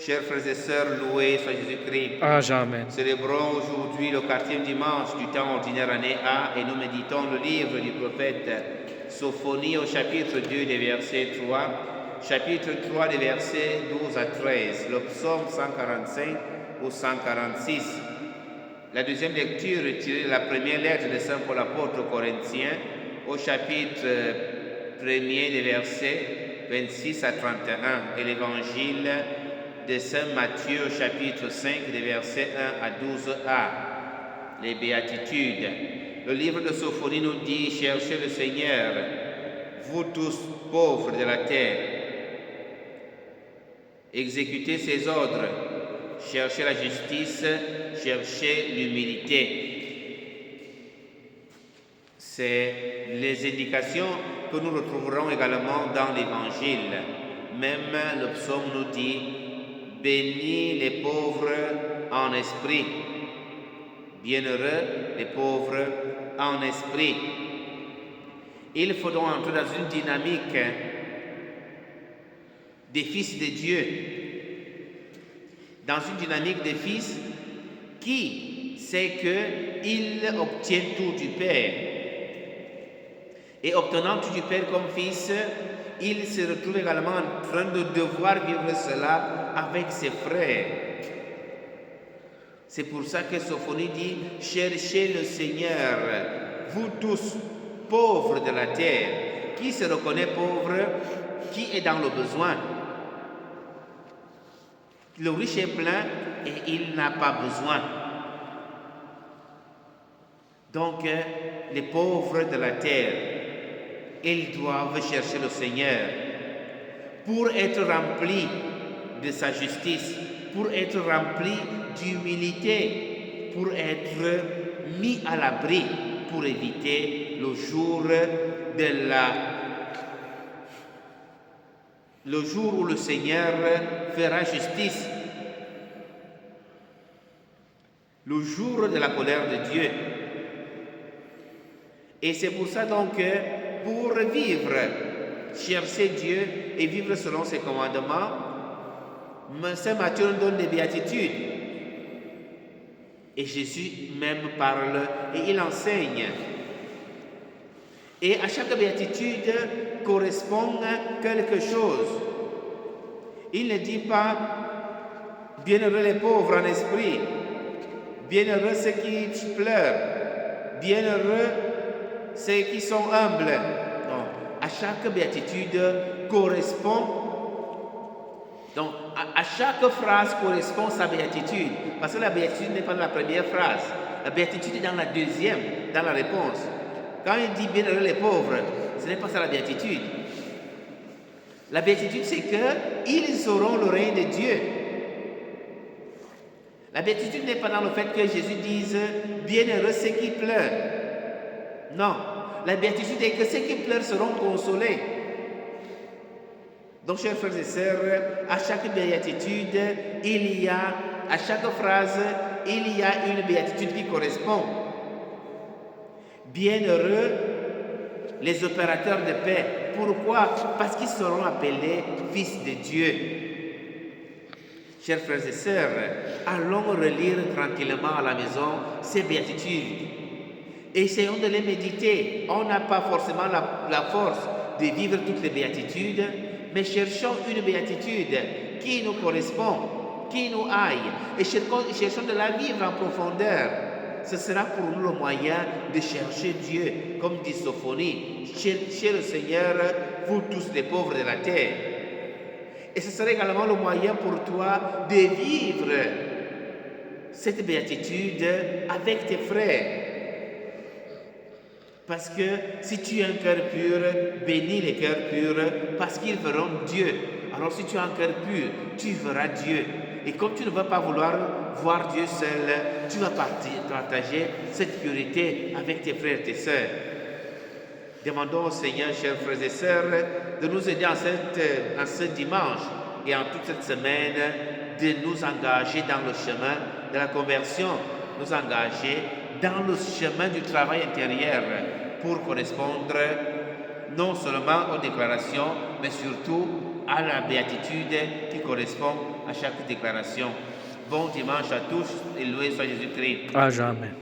Chers frères et sœurs, loués soit Jésus-Christ. Amen. Célébrons aujourd'hui le 4e dimanche du temps ordinaire année A et nous méditons le livre du prophète Sophonie au chapitre 2 des versets 3, chapitre 3 des versets 12 à 13, le psaume 145 ou 146. La deuxième lecture est tirée de la première lettre de Saint Paul apôtre aux Corinthiens au chapitre 1er des versets 26 à 31 et l'évangile de Saint Matthieu au chapitre 5 des versets 1 à 12a, les béatitudes. Le livre de Sophonie nous dit: cherchez le Seigneur, vous tous pauvres de la terre, exécutez ses ordres, cherchez la justice, cherchez l'humilité. C'est les indications que nous retrouverons également dans l'Évangile. Même le psaume nous dit: bénis les pauvres en esprit. Bienheureux les pauvres en esprit. Il faut donc entrer dans une dynamique des fils de Dieu, dans une dynamique des fils qui sait qu'ils obtiennent tout du Père. Et obtenant tout du Père comme fils, il se retrouve également en train de devoir vivre cela avec ses frères. C'est pour ça que Sophonie dit: cherchez le Seigneur, vous tous pauvres de la terre. Qui se reconnaît pauvre? Qui est dans le besoin? Le riche est plein et il n'a pas besoin. Donc, les pauvres de la terre, ils doivent chercher le Seigneur pour être remplis de sa justice, pour être remplis d'humilité, pour être mis à l'abri, pour éviter le jour où le Seigneur fera justice, le jour de la colère de Dieu. Et c'est pour ça donc que pour vivre, chercher Dieu et vivre selon ses commandements, Saint Matthieu nous donne des béatitudes. Et Jésus même parle et il enseigne. Et à chaque béatitude correspond quelque chose. Il ne dit pas: bienheureux les pauvres en esprit, bienheureux ceux qui pleurent, bienheureux ceux qui sont humbles. Non, à chaque béatitude correspond. Donc, à chaque phrase correspond sa béatitude. Parce que la béatitude n'est pas dans la première phrase. La béatitude est dans la deuxième, dans la réponse. Quand il dit bienheureux les pauvres, ce n'est pas ça la béatitude. La béatitude, c'est qu'ils auront le règne de Dieu. La béatitude n'est pas dans le fait que Jésus dise bienheureux ceux qui pleurent. Non, la béatitude est que ceux qui pleurent seront consolés. Donc, chers frères et sœurs, à chaque béatitude, à chaque phrase, il y a une béatitude qui correspond. Bienheureux les opérateurs de paix. Pourquoi? Parce qu'ils seront appelés fils de Dieu. Chers frères et sœurs, allons relire tranquillement à la maison ces béatitudes. Essayons de les méditer. On n'a pas forcément la force de vivre toutes les béatitudes, mais cherchons une béatitude qui nous correspond, qui nous aille, et cherchons de la vivre en profondeur. Ce sera pour nous le moyen de chercher Dieu, comme dit Sophonie: cherchez le Seigneur, vous tous les pauvres de la terre. Et ce sera également le moyen pour toi de vivre cette béatitude avec tes frères. Parce que si tu as un cœur pur, bénis les cœurs purs, parce qu'ils verront Dieu. Alors si tu as un cœur pur, tu verras Dieu. Et comme tu ne vas pas vouloir voir Dieu seul, tu vas partager cette purité avec tes frères et tes sœurs. Demandons au Seigneur, chers frères et sœurs, de nous aider en ce dimanche et en toute cette semaine, de nous engager dans le chemin de la conversion, nous engager dans le chemin du travail intérieur pour correspondre non seulement aux déclarations, mais surtout à la béatitude qui correspond à chaque déclaration. Bon dimanche à tous et loué soit Jésus-Christ. Ah, jamais.